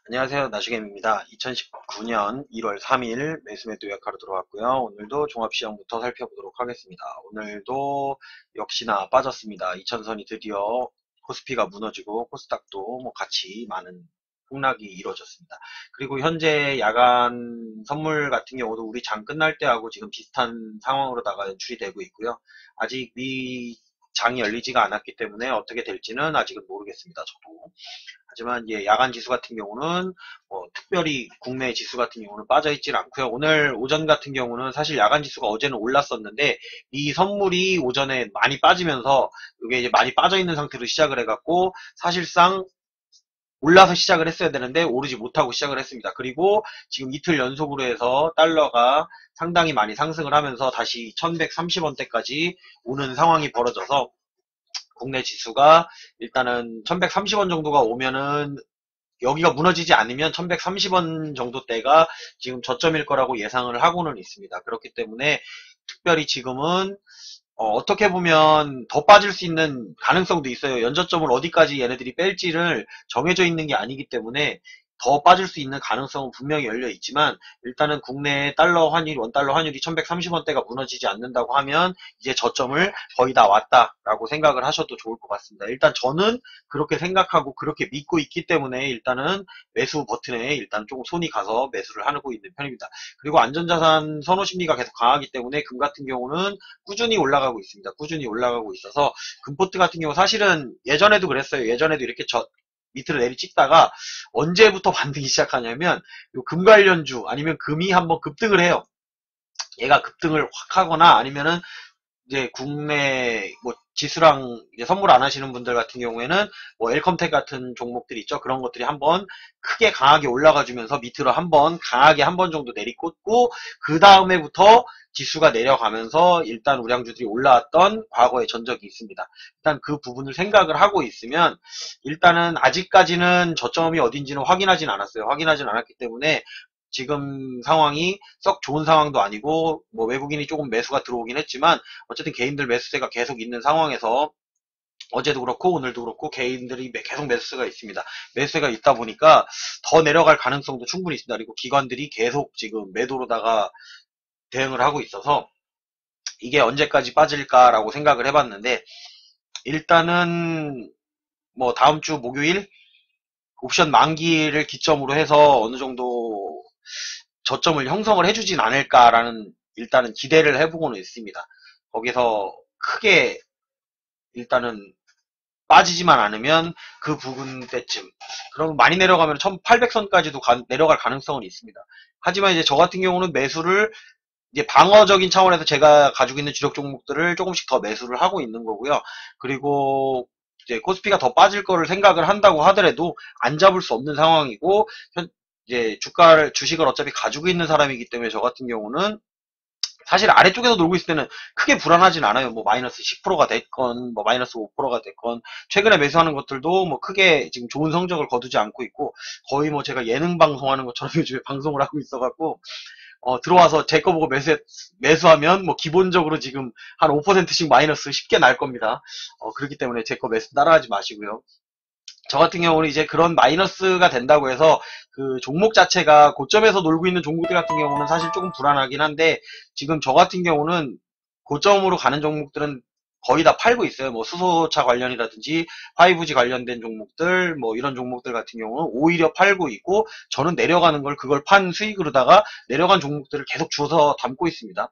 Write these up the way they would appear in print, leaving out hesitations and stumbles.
안녕하세요. 나시겜입니다. 2019년 1월 3일 매수매도 요약하러 들어왔고요. 오늘도 종합시장부터 살펴보도록 하겠습니다. 오늘도 역시나 빠졌습니다. 2000선이 드디어 코스피가 무너지고 코스닥도 같이 많은 폭락이 이루어졌습니다. 그리고 현재 야간 선물 같은 경우도 우리 장 끝날 때하고 지금 비슷한 상황으로다가 연출이 되고 있고요. 아직 이 장이 열리지가 않았기 때문에 어떻게 될지는 아직은 모르겠습니다. 저도. 하지만 야간 지수 같은 경우는 특별히 국내 지수 같은 경우는 빠져있질 않고요. 오늘 오전 같은 경우는 사실 야간 지수가 어제는 올랐었는데 이 선물이 오전에 많이 빠지면서 이게 이제 많이 빠져있는 상태로 시작을 해갖고 사실상 올라서 시작을 했어야 되는데 오르지 못하고 시작을 했습니다. 그리고 지금 이틀 연속으로 해서 달러가 상당히 많이 상승을 하면서 다시 1130원대까지 오는 상황이 벌어져서 국내 지수가 일단은 1130원 정도가 오면은 여기가 무너지지 않으면 1130원 정도대가 지금 저점일 거라고 예상을 하고는 있습니다. 그렇기 때문에 특별히 지금은 어떻게 보면 더 빠질 수 있는 가능성도 있어요. 연저점을 어디까지 얘네들이 뺄지를 정해져 있는 게 아니기 때문에 더 빠질 수 있는 가능성은 분명히 열려 있지만 일단은 국내 달러 환율, 원달러 환율이 1130원대가 무너지지 않는다고 하면 이제 저점을 거의 다 왔다라고 생각을 하셔도 좋을 것 같습니다. 일단 저는 그렇게 생각하고 그렇게 믿고 있기 때문에 일단은 매수 버튼에 일단 조금 손이 가서 매수를 하고 있는 편입니다. 그리고 안전자산 선호 심리가 계속 강하기 때문에 금 같은 경우는 꾸준히 올라가고 있습니다. 꾸준히 올라가고 있어서 금포트 같은 경우 사실은 예전에도 그랬어요. 예전에도 이렇게 밑으로 내리 찍다가 언제부터 반등이 시작하냐면 금 관련주 아니면 금이 한번 급등을 해요. 얘가 급등을 확 하거나 아니면은 이제 국내 지수랑 이제 선물 안 하시는 분들 같은 경우에는 엘컴텍 같은 종목들 있죠. 그런 것들이 한번 크게 강하게 올라가 주면서 밑으로 한번 강하게 한 번 정도 내리꽂고 그 다음에부터 지수가 내려가면서 일단 우량주들이 올라왔던 과거의 전적이 있습니다. 일단 그 부분을 생각을 하고 있으면 일단은 아직까지는 저점이 어딘지는 확인하진 않았어요. 확인하진 않았기 때문에 지금 상황이 썩 좋은 상황도 아니고 외국인이 조금 매수가 들어오긴 했지만 어쨌든 개인들 매수세가 계속 있는 상황에서 어제도 그렇고 오늘도 그렇고 개인들이 계속 매수세가 있습니다. 매수세가 있다 보니까 더 내려갈 가능성도 충분히 있습니다. 그리고 기관들이 계속 지금 매도로다가 대응을 하고 있어서 이게 언제까지 빠질까라고 생각을 해봤는데 일단은 다음 주 목요일 옵션 만기를 기점으로 해서 어느 정도 저점을 형성을 해주진 않을까라는 일단은 기대를 해보고는 있습니다. 거기서 크게 일단은 빠지지만 않으면 그 부분 때쯤 그럼 많이 내려가면 1800선까지도 내려갈 가능성은 있습니다. 하지만 이제 저 같은 경우는 매수를 이제 방어적인 차원에서 제가 가지고 있는 주력 종목들을 조금씩 더 매수를 하고 있는 거고요. 그리고 이제 코스피가 더 빠질 거를 생각을 한다고 하더라도 안 잡을 수 없는 상황이고 이제 주식을 어차피 가지고 있는 사람이기 때문에 저 같은 경우는 사실 아래쪽에서 놀고 있을 때는 크게 불안하진 않아요. 마이너스 10%가 됐건, 마이너스 5%가 됐건, 최근에 매수하는 것들도 크게 지금 좋은 성적을 거두지 않고 있고, 거의 제가 예능 방송하는 것처럼 요즘에 방송을 하고 있어갖고, 들어와서 제 거 보고 매수하면 기본적으로 지금 한 5%씩 마이너스 쉽게 날 겁니다. 그렇기 때문에 제 거 매수 따라하지 마시고요. 저 같은 경우는 이제 그런 마이너스가 된다고 해서 그 종목 자체가 고점에서 놀고 있는 종목들 같은 경우는 사실 조금 불안하긴 한데 지금 저 같은 경우는 고점으로 가는 종목들은 거의 다 팔고 있어요. 수소차 관련이라든지 5G 관련된 종목들 이런 종목들 같은 경우는 오히려 팔고 있고 저는 내려가는 걸 그걸 판 수익으로다가 내려간 종목들을 계속 주워서 담고 있습니다.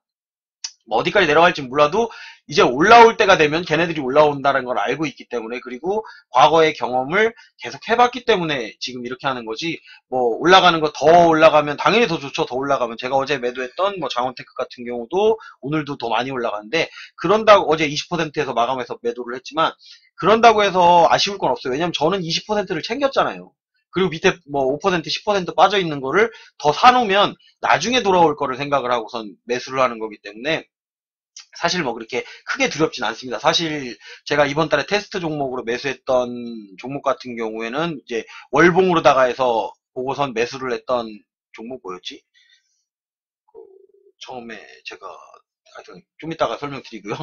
어디까지 내려갈지 몰라도 이제 올라올 때가 되면 걔네들이 올라온다는 걸 알고 있기 때문에 그리고 과거의 경험을 계속 해봤기 때문에 지금 이렇게 하는 거지 올라가는 거 더 올라가면 당연히 더 좋죠. 더 올라가면 제가 어제 매도했던 장원테크 같은 경우도 오늘도 더 많이 올라가는데 그런다고 어제 20%에서 마감해서 매도를 했지만 그런다고 해서 아쉬울 건 없어요. 왜냐면 저는 20%를 챙겼잖아요. 그리고 밑에 5% 10% 빠져 있는 거를 더 사놓으면 나중에 돌아올 거를 생각을 하고선 매수를 하는 거기 때문에 사실 그렇게 크게 두렵진 않습니다. 사실 제가 이번 달에 테스트 종목으로 매수했던 종목 같은 경우에는 이제 월봉으로다가 해서 보고선 매수를 했던 종목 뭐였지? 처음에 제가 좀 이따가 설명드리고요.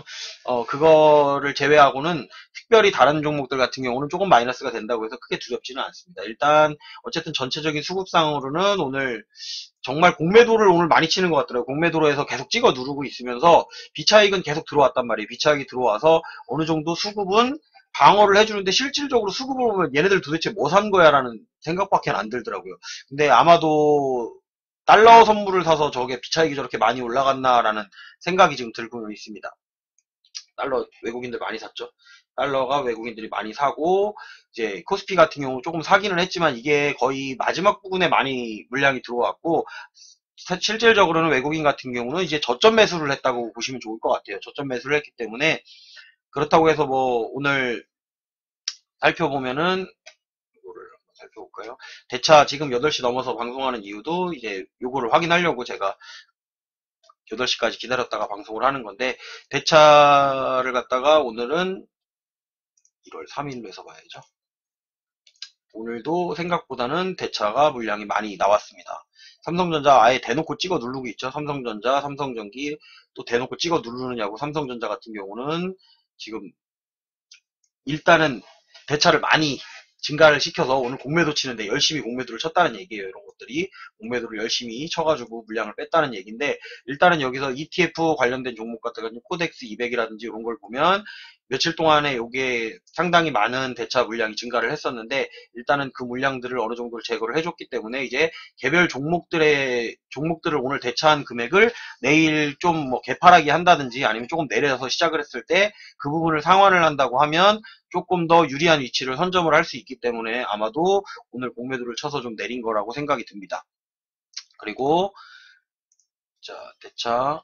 그거를 제외하고는 특별히 다른 종목들 같은 경우는 조금 마이너스가 된다고 해서 크게 두렵지는 않습니다. 일단 어쨌든 전체적인 수급상으로는 오늘 정말 공매도를 오늘 많이 치는 것 같더라고요. 공매도로에서 계속 찍어 누르고 있으면서 비차익은 계속 들어왔단 말이에요. 비차익이 들어와서 어느 정도 수급은 방어를 해주는데 실질적으로 수급을 보면 얘네들 도대체 뭐 산 거야 라는 생각밖에 안 들더라고요. 근데 아마도 달러 선물을 사서 저게 비차익이 저렇게 많이 올라갔나라는 생각이 지금 들고 있습니다. 달러 외국인들 많이 샀죠. 달러가 외국인들이 많이 사고 이제 코스피 같은 경우 조금 사기는 했지만 이게 거의 마지막 부분에 많이 물량이 들어왔고 실질적으로는 외국인 같은 경우는 이제 저점 매수를 했다고 보시면 좋을 것 같아요. 저점 매수를 했기 때문에 그렇다고 해서 뭐 오늘 살펴보면은 이거를 한번 살펴볼까요? 대차 지금 8시 넘어서 방송하는 이유도 이제 요거를 확인하려고 제가 8시까지 기다렸다가 방송을 하는 건데 대차를 갖다가 오늘은 1월 3일로 해서 봐야죠. 오늘도 생각보다는 대차가 물량이 많이 나왔습니다. 삼성전자 아예 대놓고 찍어 누르고 있죠. 삼성전자, 삼성전기 또 대놓고 찍어 누르느냐고 삼성전자 같은 경우는 지금 일단은 대차를 많이 증가를 시켜서 오늘 공매도 치는데 열심히 공매도를 쳤다는 얘기예요. 이런 것들이 공매도를 열심히 쳐가지고 물량을 뺐다는 얘기인데 일단은 여기서 ETF 관련된 종목 같은 경우 코덱스 200이라든지 이런 걸 보면 며칠 동안에 요게 상당히 많은 대차 물량이 증가를 했었는데 일단은 그 물량들을 어느 정도 제거를 해줬기 때문에 이제 개별 종목들을 오늘 대차한 금액을 내일 좀 뭐 개파락이 한다든지 아니면 조금 내려서 시작을 했을 때 그 부분을 상환을 한다고 하면 조금 더 유리한 위치를 선점을 할 수 있기 때문에 아마도 오늘 공매도를 쳐서 좀 내린 거라고 생각이 듭니다. 그리고 자 대차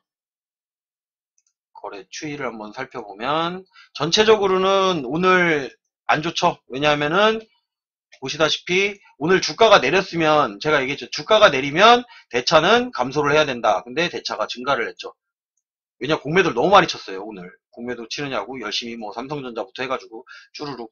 거래 추이를 한번 살펴보면 전체적으로는 오늘 안 좋죠. 왜냐하면은 보시다시피 오늘 주가가 내렸으면 제가 얘기했죠. 주가가 내리면 대차는 감소를 해야 된다. 근데 대차가 증가를 했죠. 왜냐 공매도를 너무 많이 쳤어요. 오늘 공매도 치느냐고 열심히 뭐 삼성전자부터 해가지고 쭈루룩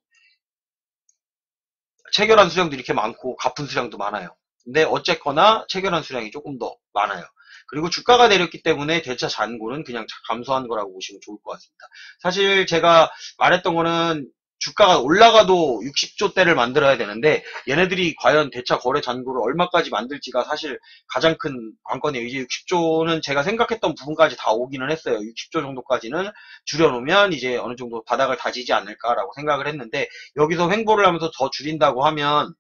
체결한 수량도 이렇게 많고 갚은 수량도 많아요. 근데 어쨌거나 체결한 수량이 조금 더 많아요. 그리고 주가가 내렸기 때문에 대차 잔고는 그냥 감소한 거라고 보시면 좋을 것 같습니다. 사실 제가 말했던 거는 주가가 올라가도 60조대를 만들어야 되는데 얘네들이 과연 대차 거래 잔고를 얼마까지 만들지가 사실 가장 큰 관건이에요. 이제 60조는 제가 생각했던 부분까지 다 오기는 했어요. 60조 정도까지는 줄여놓으면 이제 어느 정도 바닥을 다지지 않을까라고 생각을 했는데 여기서 횡보를 하면서 더 줄인다고 하면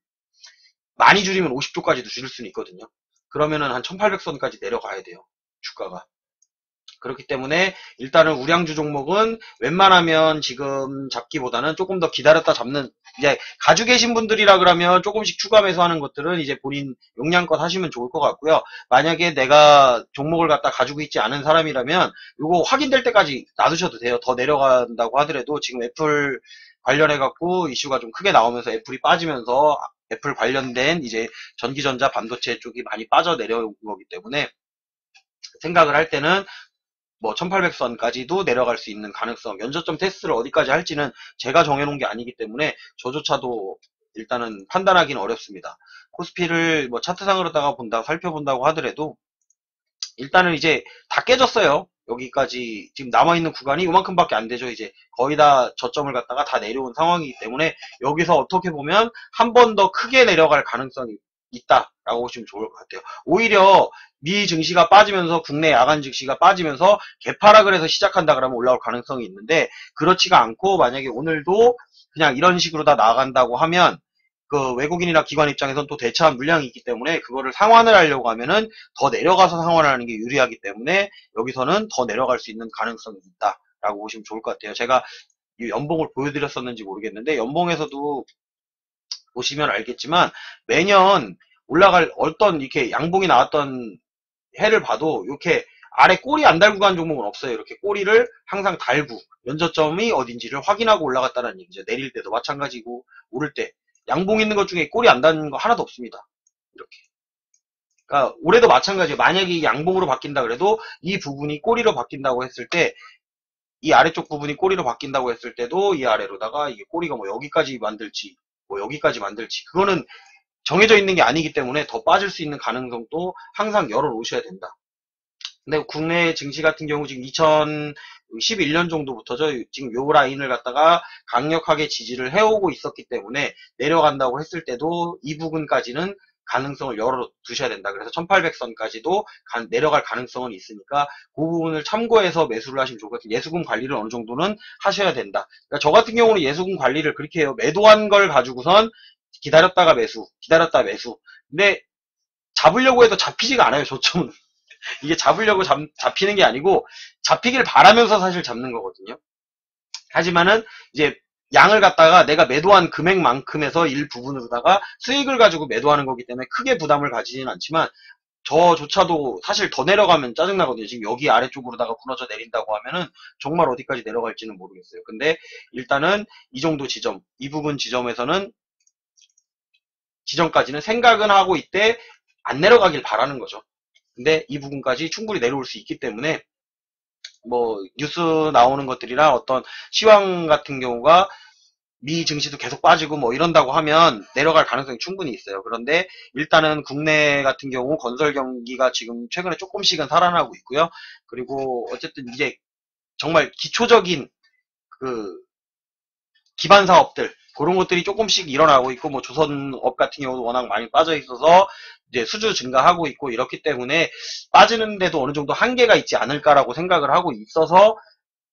많이 줄이면 50조까지도 줄일 수는 있거든요. 그러면은 한 1800선까지 내려가야 돼요. 주가가. 그렇기 때문에 일단은 우량주 종목은 웬만하면 지금 잡기보다는 조금 더 기다렸다 잡는 이제 가지고 계신 분들이라 그러면 조금씩 추가 매수하는 것들은 이제 본인 용량껏 하시면 좋을 것 같고요. 만약에 내가 종목을 갖다 가지고 있지 않은 사람이라면 이거 확인될 때까지 놔두셔도 돼요. 더 내려간다고 하더라도 지금 애플 관련해 갖고 이슈가 좀 크게 나오면서 애플이 빠지면서 애플 관련된 이제 전기전자 반도체 쪽이 많이 빠져 내려온 거기 때문에 생각을 할 때는 뭐 1800선까지도 내려갈 수 있는 가능성, 연저점 테스트를 어디까지 할지는 제가 정해놓은 게 아니기 때문에 저조차도 일단은 판단하기는 어렵습니다. 코스피를 뭐 차트상으로다가 살펴본다고 하더라도 일단은 이제 다 깨졌어요. 여기까지 지금 남아있는 구간이 이만큼밖에 안 되죠. 이제 거의 다 저점을 갖다가 다 내려온 상황이기 때문에 여기서 어떻게 보면 한 번 더 크게 내려갈 가능성이 있다라고 보시면 좋을 것 같아요. 오히려 미 증시가 빠지면서 국내 야간 증시가 빠지면서 개파락을 해서 시작한다 그러면 올라올 가능성이 있는데 그렇지가 않고 만약에 오늘도 그냥 이런 식으로 다 나간다고 하면 그 외국인이나 기관 입장에서는 또 대차한 물량이 있기 때문에 그거를 상환을 하려고 하면은 더 내려가서 상환을 하는 게 유리하기 때문에 여기서는 더 내려갈 수 있는 가능성이 있다라고 보시면 좋을 것 같아요. 제가 이 연봉을 보여드렸었는지 모르겠는데 연봉에서도 보시면 알겠지만 매년 올라갈 어떤 이렇게 양봉이 나왔던 해를 봐도 이렇게 아래 꼬리 안 달고 간 종목은 없어요. 이렇게 꼬리를 항상 달고 연저점이 어딘지를 확인하고 올라갔다는 얘기죠. 내릴 때도 마찬가지고 오를 때 양봉 있는 것 중에 꼬리 안 닿는 거 하나도 없습니다. 이렇게. 그러니까 올해도 마찬가지예요. 만약에 양봉으로 바뀐다 그래도 이 부분이 꼬리로 바뀐다고 했을 때 이 아래쪽 부분이 꼬리로 바뀐다고 했을 때도 이 아래로다가 이게 꼬리가 뭐 여기까지 만들지 뭐 여기까지 만들지 그거는 정해져 있는 게 아니기 때문에 더 빠질 수 있는 가능성도 항상 열어놓으셔야 된다. 근데 국내 증시 같은 경우 지금 2011년 정도부터죠. 지금 요 라인을 갖다가 강력하게 지지를 해오고 있었기 때문에 내려간다고 했을 때도 이 부분까지는 가능성을 열어두셔야 된다. 그래서 1800선까지도 내려갈 가능성은 있으니까 그 부분을 참고해서 매수를 하시면 좋을 것 같아요. 예수금 관리를 어느 정도는 하셔야 된다. 그러니까 저 같은 경우는 예수금 관리를 그렇게 해요. 매도한 걸 가지고선 기다렸다가 매수, 기다렸다가 매수. 근데 잡으려고 해도 잡히지가 않아요. 저점은. 이게 잡으려고 잡히는 게 아니고 잡히길 바라면서 사실 잡는 거거든요. 하지만은 이제 양을 갖다가 내가 매도한 금액만큼에서 일부분으로다가 수익을 가지고 매도하는 거기 때문에 크게 부담을 가지진 않지만 저조차도 사실 더 내려가면 짜증나거든요. 지금 여기 아래쪽으로다가 무너져 내린다고 하면은 정말 어디까지 내려갈지는 모르겠어요. 근데 일단은 이 정도 지점, 이 부분 지점에서는 지점까지는 생각은 하고 있대 안 내려가길 바라는 거죠. 근데 이 부분까지 충분히 내려올 수 있기 때문에 뭐 뉴스 나오는 것들이나 어떤 시황 같은 경우가 미 증시도 계속 빠지고 뭐 이런다고 하면 내려갈 가능성이 충분히 있어요. 그런데 일단은 국내 같은 경우 건설 경기가 지금 최근에 조금씩은 살아나고 있고요. 그리고 어쨌든 이제 정말 기초적인 그 기반 사업들 그런 것들이 조금씩 일어나고 있고 뭐 조선업 같은 경우도 워낙 많이 빠져 있어서 이제 수주 증가하고 있고 이렇기 때문에 빠지는데도 어느 정도 한계가 있지 않을까라고 생각을 하고 있어서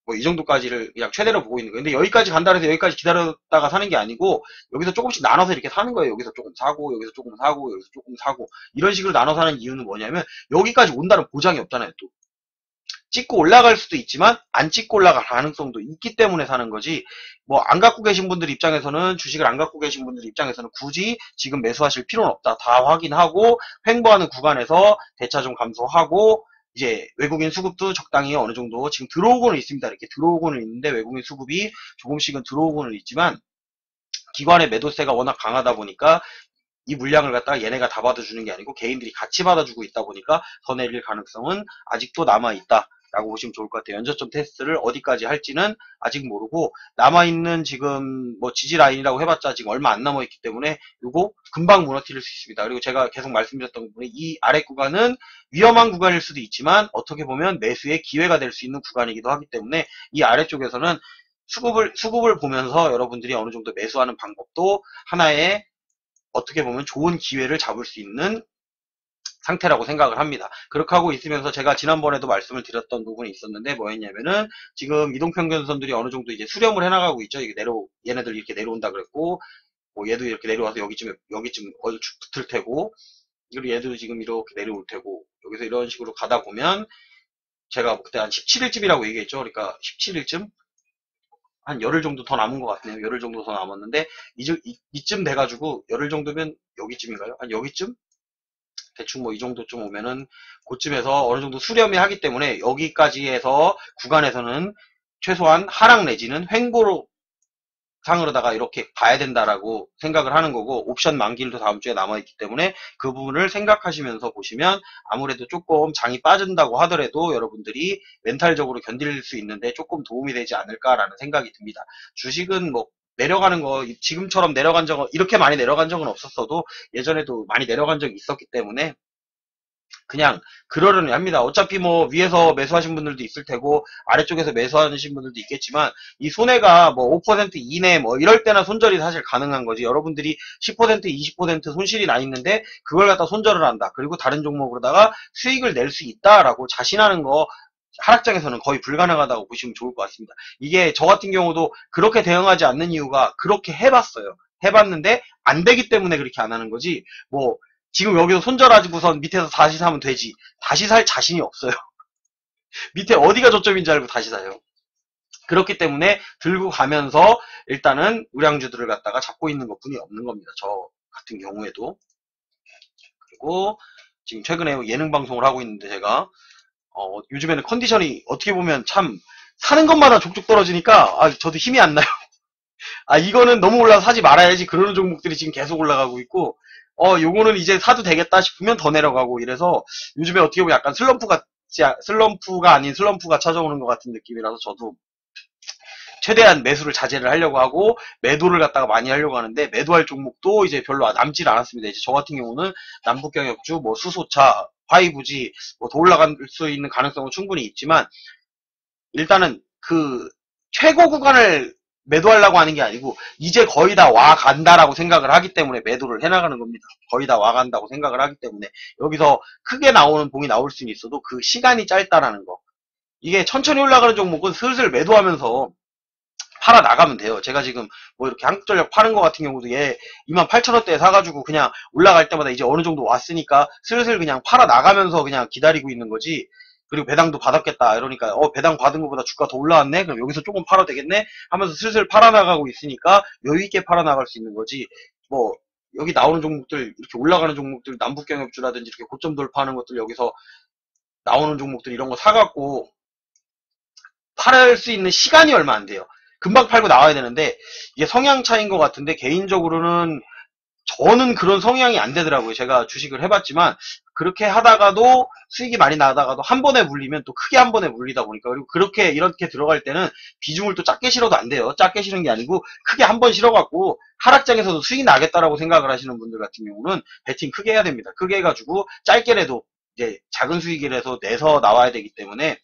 뭐 이 정도까지를 그냥 최대로 보고 있는 거예요. 근데 여기까지 간다 해서 여기까지 기다렸다가 사는 게 아니고 여기서 조금씩 나눠서 이렇게 사는 거예요. 여기서 조금 사고 여기서 조금 사고 여기서 조금 사고 이런 식으로 나눠서 사는 이유는 뭐냐면 여기까지 온다는 보장이 없잖아요. 또 찍고 올라갈 수도 있지만 안 찍고 올라갈 가능성도 있기 때문에 사는 거지. 뭐 안 갖고 계신 분들 입장에서는 주식을 안 갖고 계신 분들 입장에서는 굳이 지금 매수하실 필요는 없다. 다 확인하고 횡보하는 구간에서 대차 좀 감소하고 이제 외국인 수급도 적당히 어느 정도 지금 들어오고는 있습니다. 이렇게 들어오고는 있는데 외국인 수급이 조금씩은 들어오고는 있지만 기관의 매도세가 워낙 강하다 보니까 이 물량을 갖다가 얘네가 다 받아주는 게 아니고 개인들이 같이 받아주고 있다 보니까 더 내릴 가능성은 아직도 남아있다. 라고 보시면 좋을 것 같아요. 연저점 테스트를 어디까지 할지는 아직 모르고 남아있는 지금 뭐 지지 라인이라고 해봤자 지금 얼마 안 남아있기 때문에 요거 금방 무너뜨릴 수 있습니다. 그리고 제가 계속 말씀드렸던 부분이 이 아래 구간은 위험한 구간일 수도 있지만 어떻게 보면 매수의 기회가 될 수 있는 구간이기도 하기 때문에 이 아래쪽에서는 수급을 보면서 여러분들이 어느 정도 매수하는 방법도 하나의 어떻게 보면 좋은 기회를 잡을 수 있는 상태라고 생각을 합니다. 그렇게 하고 있으면서 제가 지난번에도 말씀을 드렸던 부분이 있었는데 뭐였냐면은 지금 이동평균선들이 어느 정도 이제 수렴을 해나가고 있죠. 이게 얘네들 이렇게 내려온다 그랬고 뭐 얘도 이렇게 내려와서 여기쯤 어디 붙을 테고 그리고 얘도 지금 이렇게 내려올 테고 여기서 이런 식으로 가다 보면 제가 그때 한 17일쯤이라고 얘기했죠. 그러니까 17일쯤 한 열흘 정도 더 남은 것 같네요. 열흘 정도 더 남았는데 이쯤 돼가지고 열흘 정도면 여기쯤인가요? 한 여기쯤? 대충 뭐 이 정도쯤 오면은 그쯤에서 어느 정도 수렴이 하기 때문에 여기까지 해서 구간에서는 최소한 하락 내지는 횡보로 상으로다가 이렇게 봐야 된다라고 생각을 하는 거고 옵션 만기일도 다음 주에 남아있기 때문에 그 부분을 생각하시면서 보시면 아무래도 조금 장이 빠진다고 하더라도 여러분들이 멘탈적으로 견딜 수 있는데 조금 도움이 되지 않을까라는 생각이 듭니다. 주식은 뭐 내려가는 거 지금처럼 내려간 적은 이렇게 많이 내려간 적은 없었어도 예전에도 많이 내려간 적이 있었기 때문에 그냥 그러려니 합니다. 어차피 뭐 위에서 매수하신 분들도 있을 테고 아래쪽에서 매수하신 분들도 있겠지만 이 손해가 뭐 5% 이내 뭐 이럴 때나 손절이 사실 가능한 거지. 여러분들이 10% 20% 손실이 나 있는데 그걸 갖다 손절을 한다. 그리고 다른 종목으로다가 수익을 낼 수 있다라고 자신하는 거 하락장에서는 거의 불가능하다고 보시면 좋을 것 같습니다. 이게 저 같은 경우도 그렇게 대응하지 않는 이유가 그렇게 해봤어요. 해봤는데 안 되기 때문에 그렇게 안 하는 거지. 뭐 지금 여기서 손절하고선 밑에서 다시 사면 되지. 다시 살 자신이 없어요. 밑에 어디가 저점인지 알고 다시 사요. 그렇기 때문에 들고 가면서 일단은 우량주들을 갖다가 잡고 있는 것뿐이 없는 겁니다. 저 같은 경우에도. 그리고 지금 최근에 예능 방송을 하고 있는데 제가 요즘에는 컨디션이 어떻게 보면 참 사는 것마다 족족 떨어지니까 저도 힘이 안 나요. 이거는 너무 올라서 사지 말아야지 그러는 종목들이 지금 계속 올라가고 있고 요거는 이제 사도 되겠다 싶으면 더 내려가고 이래서 요즘에 어떻게 보면 약간 슬럼프가 아닌 슬럼프가 찾아오는 것 같은 느낌이라서 저도 최대한 매수를 자제를 하려고 하고 매도를 갖다가 많이 하려고 하는데 매도할 종목도 이제 별로 남질 않았습니다. 이제 저 같은 경우는 남북경협주, 뭐 수소차, 5G 뭐 더 올라갈 수 있는 가능성은 충분히 있지만 일단은 그 최고 구간을 매도하려고 하는 게 아니고 이제 거의 다 와간다라고 생각을 하기 때문에 매도를 해나가는 겁니다. 거의 다 와간다고 생각을 하기 때문에 여기서 크게 나오는 봉이 나올 수는 있어도 그 시간이 짧다라는 거. 이게 천천히 올라가는 종목은 슬슬 매도하면서 팔아 나가면 돼요. 제가 지금 뭐 이렇게 한국전력 파는 거 같은 경우도 얘 28,000원대에 사가지고 그냥 올라갈 때마다 이제 어느 정도 왔으니까 슬슬 그냥 팔아 나가면서 그냥 기다리고 있는 거지. 그리고 배당도 받았겠다 이러니까 배당 받은 것보다 주가 더 올라왔네, 그럼 여기서 조금 팔아도 되겠네 하면서 슬슬 팔아 나가고 있으니까 여유 있게 팔아 나갈 수 있는 거지. 뭐 여기 나오는 종목들, 이렇게 올라가는 종목들, 남북경협주라든지 이렇게 고점 돌파하는 것들, 여기서 나오는 종목들 이런 거 사갖고 팔을 수 있는 시간이 얼마 안 돼요. 금방 팔고 나와야 되는데 이게 성향 차이인 것 같은데, 개인적으로는 저는 그런 성향이 안 되더라고요. 제가 주식을 해봤지만 그렇게 하다가도 수익이 많이 나다가도 한 번에 물리면 또 크게 한 번에 물리다 보니까, 그리고 그렇게 이렇게 들어갈 때는 비중을 또 작게 실어도 안 돼요. 작게 실은 게 아니고 크게 한 번 실어갖고 하락장에서도 수익이 나겠다라고 생각을 하시는 분들 같은 경우는 베팅 크게 해야 됩니다. 크게 해가지고 짧게라도 이제 작은 수익이라서 내서 나와야 되기 때문에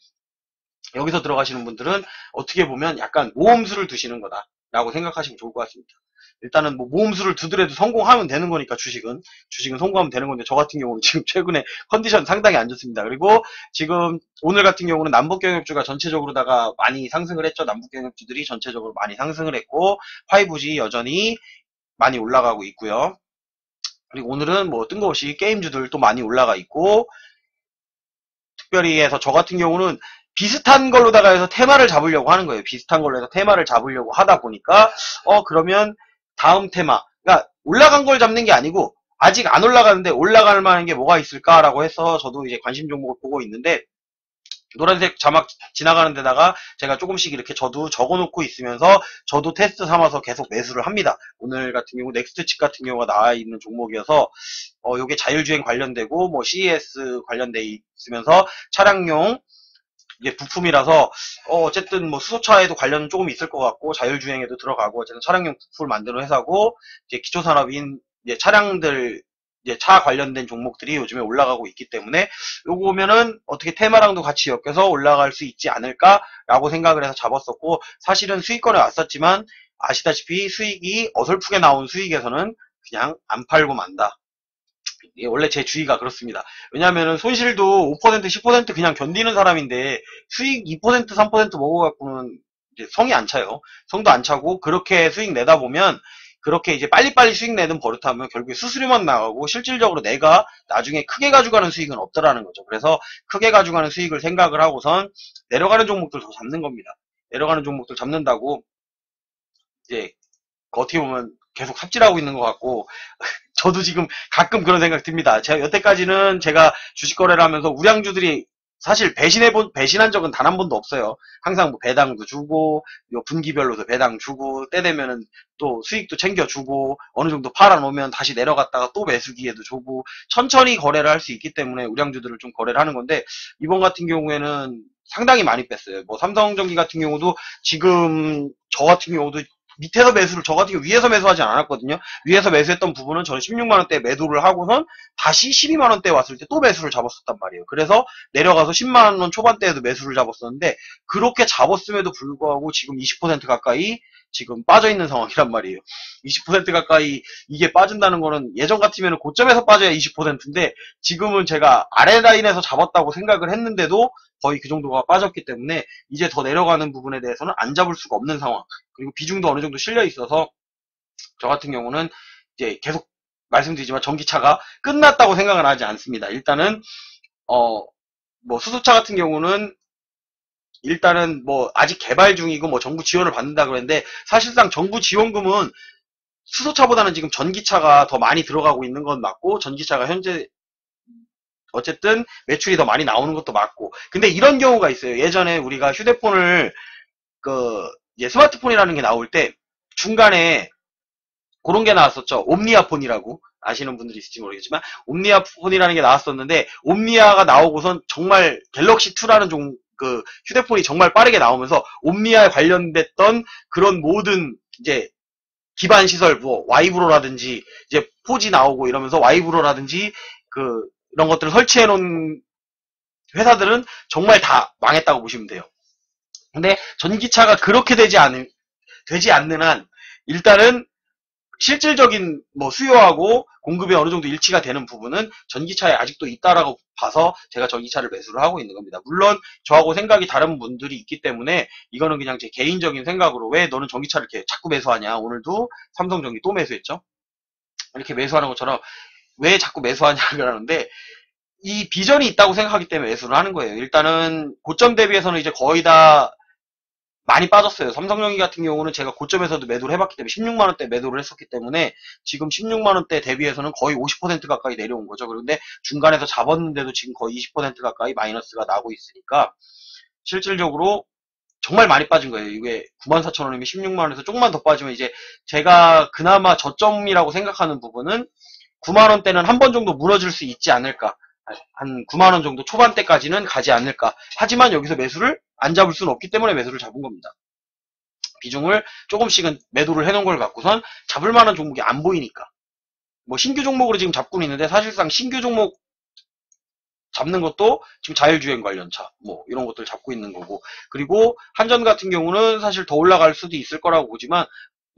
여기서 들어가시는 분들은 어떻게 보면 약간 모험수를 두시는 거다라고 생각하시면 좋을 것 같습니다. 일단은 뭐 모험수를 두더라도 성공하면 되는 거니까, 주식은 성공하면 되는 건데, 저 같은 경우는 지금 최근에 컨디션 상당히 안 좋습니다. 그리고 지금 오늘 같은 경우는 남북경협주가 전체적으로다가 많이 상승을 했죠. 남북경협주들이 전체적으로 많이 상승을 했고 5G 여전히 많이 올라가고 있고요. 그리고 오늘은 뭐 뜬금없이 게임주들 또 많이 올라가 있고, 특별히 해서 저 같은 경우는 비슷한 걸로다가 해서 테마를 잡으려고 하는 거예요. 비슷한 걸로 해서 테마를 잡으려고 하다 보니까 그러면 다음 테마, 그러니까 올라간 걸 잡는 게 아니고 아직 안 올라가는데 올라갈 만한 게 뭐가 있을까라고 해서 저도 이제 관심 종목을 보고 있는데, 노란색 자막 지나가는 데다가 제가 조금씩 이렇게 저도 적어놓고 있으면서 저도 테스트 삼아서 계속 매수를 합니다. 오늘 같은 경우 넥스트칩 같은 경우가 나와 있는 종목이어서 요게 자율주행 관련되고 뭐 CES 관련돼 있으면서 차량용 이게 부품이라서 어쨌든 뭐 수소차에도 관련은 조금 있을 것 같고 자율주행에도 들어가고, 어쨌든 차량용 부품을 만드는 회사고, 이제 기초산업인 이제 차량들, 이제 차 관련된 종목들이 요즘에 올라가고 있기 때문에 요거 보면은 어떻게 테마랑도 같이 엮여서 올라갈 수 있지 않을까라고 생각을 해서 잡았었고, 사실은 수익권에 왔었지만 아시다시피 수익이 어설프게 나온 수익에서는 그냥 안 팔고 만다. 원래 제 주의가 그렇습니다. 왜냐면은 손실도 5% 10% 그냥 견디는 사람인데 수익 2% 3% 먹어갖고는 이제 성이 안 차요. 성도 안 차고, 그렇게 수익 내다 보면 그렇게 이제 빨리빨리 수익 내는 버릇하면 결국에 수수료만 나가고 실질적으로 내가 나중에 크게 가져가는 수익은 없더라는 거죠. 그래서 크게 가져가는 수익을 생각을 하고선 내려가는 종목들 더 잡는 겁니다. 내려가는 종목들 잡는다고 이제 어떻게 보면 계속 삽질하고 있는 것 같고, 저도 지금 가끔 그런 생각 듭니다. 제가 여태까지는 제가 주식 거래를 하면서 우량주들이 사실 배신한 적은 단 한 번도 없어요. 항상 뭐 배당도 주고, 분기별로도 배당 주고, 때 되면은 또 수익도 챙겨주고, 어느 정도 팔아놓으면 다시 내려갔다가 또 매수기에도 주고, 천천히 거래를 할 수 있기 때문에 우량주들을 좀 거래를 하는 건데, 이번 같은 경우에는 상당히 많이 뺐어요. 뭐 삼성전기 같은 경우도 지금 저 같은 경우도 밑에서 매수를, 저 같은 경우 위에서 매수하지 않았거든요. 위에서 매수했던 부분은 저는 16만원대 매도를 하고선 다시 12만원대 왔을 때 또 매수를 잡았었단 말이에요. 그래서 내려가서 10만원 초반대에도 매수를 잡았었는데, 그렇게 잡았음에도 불구하고 지금 20% 가까이 지금 빠져있는 상황이란 말이에요. 20% 가까이 이게 빠진다는 거는, 예전 같으면 고점에서 빠져야 20%인데 지금은 제가 아래 라인에서 잡았다고 생각을 했는데도 거의 그 정도가 빠졌기 때문에 이제 더 내려가는 부분에 대해서는 안 잡을 수가 없는 상황. 그리고 비중도 어느 정도 실려 있어서 저 같은 경우는 이제 계속 말씀드리지만 전기차가 끝났다고 생각은 하지 않습니다. 일단은 뭐 수소차 같은 경우는 일단은 뭐 아직 개발 중이고 뭐 정부 지원을 받는다 그랬는데, 사실상 정부 지원금은 수소차보다는 지금 전기차가 더 많이 들어가고 있는 건 맞고, 전기차가 현재 어쨌든 매출이 더 많이 나오는 것도 맞고. 근데 이런 경우가 있어요. 예전에 우리가 휴대폰을 이제 스마트폰이라는 게 나올 때 중간에 그런 게 나왔었죠. 옴니아폰이라고 아시는 분들이 있을지 모르겠지만, 옴니아폰이라는 게 나왔었는데, 옴니아가 나오고선 정말 갤럭시2라는 휴대폰이 정말 빠르게 나오면서 옴니아에 관련됐던 그런 모든 이제 기반 시설, 뭐 와이브로라든지 이제 4G 나오고 이러면서 와이브로라든지 이런 것들을 설치해 놓은 회사들은 정말 다 망했다고 보시면 돼요. 근데 전기차가 그렇게 되지 않는 한 일단은 실질적인 뭐 수요하고 공급이 어느 정도 일치가 되는 부분은 전기차에 아직도 있다라고 봐서 제가 전기차를 매수를 하고 있는 겁니다. 물론 저하고 생각이 다른 분들이 있기 때문에 이거는 그냥 제 개인적인 생각으로 왜 너는 전기차를 이렇게 자꾸 매수하냐. 오늘도 삼성전기 또 매수했죠. 이렇게 매수하는 것처럼 왜 자꾸 매수하냐라는데 이 비전이 있다고 생각하기 때문에 매수를 하는 거예요. 일단은 고점 대비해서는 이제 거의 다 많이 빠졌어요. 삼성전기 같은 경우는 제가 고점에서도 매도를 해봤기 때문에 16만원대 매도를 했었기 때문에 지금 16만원대 대비해서는 거의 50% 가까이 내려온 거죠. 그런데 중간에서 잡았는데도 지금 거의 20% 가까이 마이너스가 나고 있으니까 실질적으로 정말 많이 빠진 거예요. 이게 94,000원이면 16만원에서 조금만 더 빠지면 이제 제가 그나마 저점이라고 생각하는 부분은 9만원대는 한 번 정도 무너질 수 있지 않을까. 한 9만원 정도 초반대까지는 가지 않을까. 하지만 여기서 매수를 안 잡을 수는 없기 때문에 매수를 잡은 겁니다. 비중을 조금씩은 매도를 해놓은 걸 갖고선 잡을 만한 종목이 안 보이니까. 뭐 신규 종목으로 지금 잡고는 있는데 사실상 신규 종목 잡는 것도 지금 자율주행 관련차 뭐 이런 것들 잡고 있는 거고, 그리고 한전 같은 경우는 사실 더 올라갈 수도 있을 거라고 보지만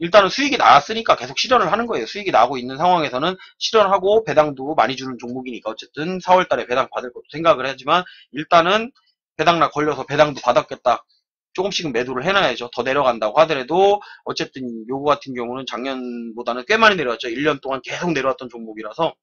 일단은 수익이 나왔으니까 계속 실현을 하는 거예요. 수익이 나고 있는 상황에서는 실현하고 배당도 많이 주는 종목이니까 어쨌든 4월달에 배당 받을 것도 생각을 하지만 일단은 배당락 걸려서 배당도 받았겠다. 조금씩은 매도를 해놔야죠. 더 내려간다고 하더라도 어쨌든 요거 같은 경우는 작년보다는 꽤 많이 내려왔죠. 1년 동안 계속 내려왔던 종목이라서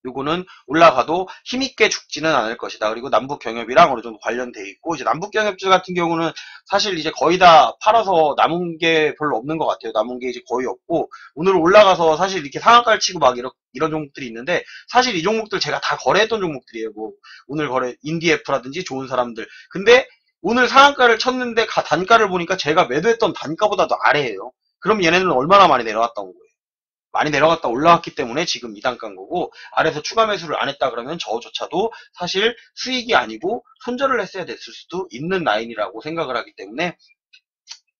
요거는 올라가도 힘있게 죽지는 않을 것이다. 그리고 남북 경협이랑 어느 정도 관련돼 있고, 이제 남북 경협주 같은 경우는 사실 이제 거의 다 팔아서 남은 게 별로 없는 것 같아요. 남은 게 이제 거의 없고, 오늘 올라가서 사실 이렇게 상한가를 치고 막 이런 종목들이 있는데, 사실 이 종목들 제가 다 거래했던 종목들이에요. 뭐 오늘 거래 인디에프라든지 좋은 사람들. 근데 오늘 상한가를 쳤는데 단가를 보니까 제가 매도했던 단가보다도 아래예요. 그럼 얘네는 얼마나 많이 내려왔던 거예요. 많이 내려갔다 올라왔기 때문에 지금 2단가인 거고, 아래에서 추가 매수를 안 했다 그러면 저조차도 사실 수익이 아니고 손절을 했어야 됐을 수도 있는 라인이라고 생각을 하기 때문에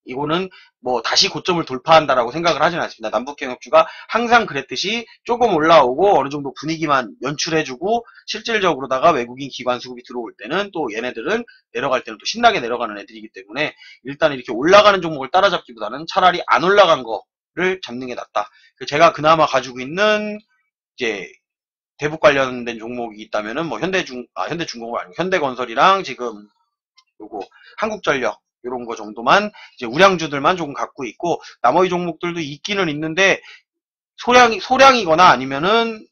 이거는 뭐 다시 고점을 돌파한다라고 생각을 하진 않습니다. 남북경협주가 항상 그랬듯이 조금 올라오고 어느 정도 분위기만 연출해주고 실질적으로다가 외국인 기관 수급이 들어올 때는 또 얘네들은 내려갈 때는 또 신나게 내려가는 애들이기 때문에 일단 이렇게 올라가는 종목을 따라잡기보다는 차라리 안 올라간 거를 잡는 게 낫다. 제가 그나마 가지고 있는 이제 대북 관련된 종목이 있다면은 뭐 현대중공업 아니고 현대건설이랑 지금 요거 한국전력 이런 거 정도만 이제 우량주들만 조금 갖고 있고, 나머지 종목들도 있기는 있는데 소량이거나 아니면은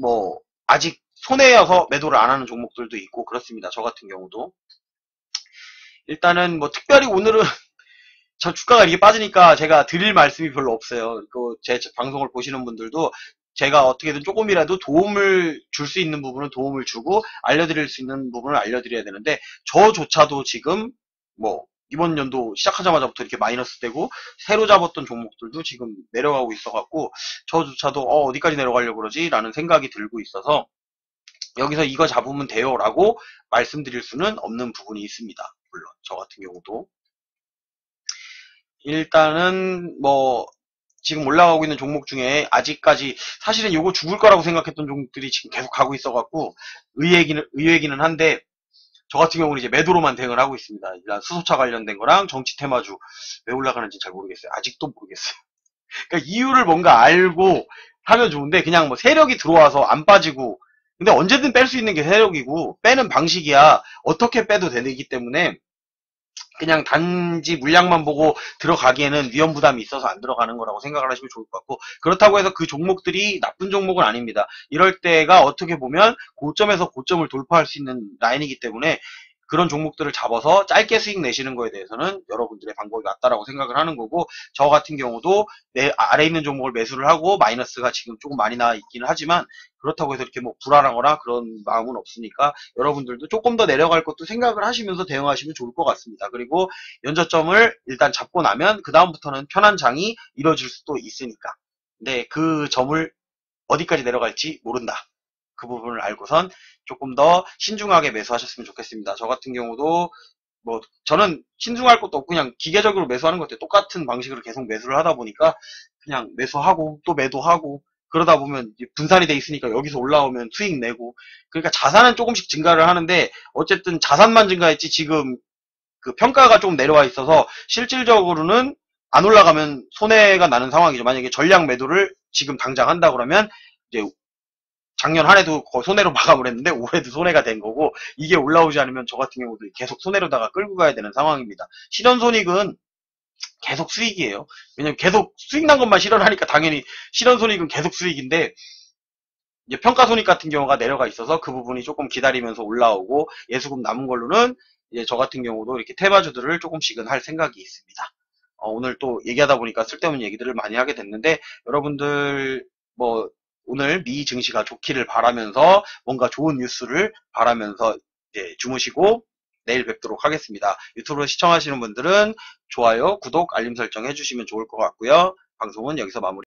뭐 아직 손해여서 매도를 안 하는 종목들도 있고 그렇습니다. 저 같은 경우도 일단은 뭐 특별히 오늘은 저 주가가 이렇게 빠지니까 제가 드릴 말씀이 별로 없어요. 제 방송을 보시는 분들도 제가 어떻게든 조금이라도 도움을 줄 수 있는 부분은 도움을 주고 알려드릴 수 있는 부분을 알려드려야 되는데, 저조차도 지금 뭐 이번 연도 시작하자마자부터 이렇게 마이너스 되고 새로 잡았던 종목들도 지금 내려가고 있어갖고 저조차도 어디까지 내려가려고 그러지? 라는 생각이 들고 있어서 여기서 이거 잡으면 돼요 라고 말씀드릴 수는 없는 부분이 있습니다. 물론 저 같은 경우도 일단은 뭐 지금 올라가고 있는 종목 중에 아직까지 사실은 요거 죽을 거라고 생각했던 종목들이 지금 계속 가고 있어갖고 의외기는 한데, 저 같은 경우는 이제 매도로만 대응을 하고 있습니다. 일단 수소차 관련된 거랑 정치 테마주 왜 올라가는지 잘 모르겠어요. 아직도 모르겠어요. 그러니까 이유를 뭔가 알고 하면 좋은데 그냥 뭐 세력이 들어와서 안 빠지고, 근데 언제든 뺄 수 있는 게 세력이고 빼는 방식이야 어떻게 빼도 되기 때문에 그냥 단지 물량만 보고 들어가기에는 위험 부담이 있어서 안 들어가는 거라고 생각을 하시면 좋을 것 같고, 그렇다고 해서 그 종목들이 나쁜 종목은 아닙니다. 이럴 때가 어떻게 보면 고점에서 고점을 돌파할 수 있는 라인이기 때문에 그런 종목들을 잡아서 짧게 수익 내시는 거에 대해서는 여러분들의 방법이 맞다라고 생각을 하는 거고, 저 같은 경우도 내 아래 있는 종목을 매수를 하고 마이너스가 지금 조금 많이 나 있기는 하지만 그렇다고 해서 이렇게 뭐 불안하거나 그런 마음은 없으니까 여러분들도 조금 더 내려갈 것도 생각을 하시면서 대응하시면 좋을 것 같습니다. 그리고 연저점을 일단 잡고 나면 그 다음부터는 편한 장이 이뤄질 수도 있으니까, 근데 그 점을 어디까지 내려갈지 모른다. 그 부분을 알고선 조금 더 신중하게 매수하셨으면 좋겠습니다. 저 같은 경우도 뭐 저는 신중할 것도 없고 그냥 기계적으로 매수하는 것 같아요. 똑같은 방식으로 계속 매수를 하다 보니까 그냥 매수하고 또 매도하고 그러다 보면 분산이 돼 있으니까 여기서 올라오면 수익 내고, 그러니까 자산은 조금씩 증가를 하는데 어쨌든 자산만 증가했지 지금 그 평가가 좀 내려와 있어서 실질적으로는 안 올라가면 손해가 나는 상황이죠. 만약에 전량 매도를 지금 당장 한다 그러면 이제 작년 한 해도 거의 손해로 마감을 했는데 올해도 손해가 된 거고, 이게 올라오지 않으면 저 같은 경우도 계속 손해로다가 끌고 가야 되는 상황입니다. 실현손익은 계속 수익이에요. 왜냐면 계속 수익 난 것만 실현하니까 당연히 실현손익은 계속 수익인데, 이제 평가손익 같은 경우가 내려가 있어서 그 부분이 조금 기다리면서 올라오고, 예수금 남은 걸로는 이제 저 같은 경우도 이렇게 테마주들을 조금씩은 할 생각이 있습니다. 오늘 또 얘기하다 보니까 쓸데없는 얘기들을 많이 하게 됐는데, 여러분들 뭐 오늘 미 증시가 좋기를 바라면서 뭔가 좋은 뉴스를 바라면서 이제 주무시고 내일 뵙도록 하겠습니다. 유튜브로 시청하시는 분들은 좋아요, 구독, 알림 설정 해주시면 좋을 것 같고요. 방송은 여기서 마무리.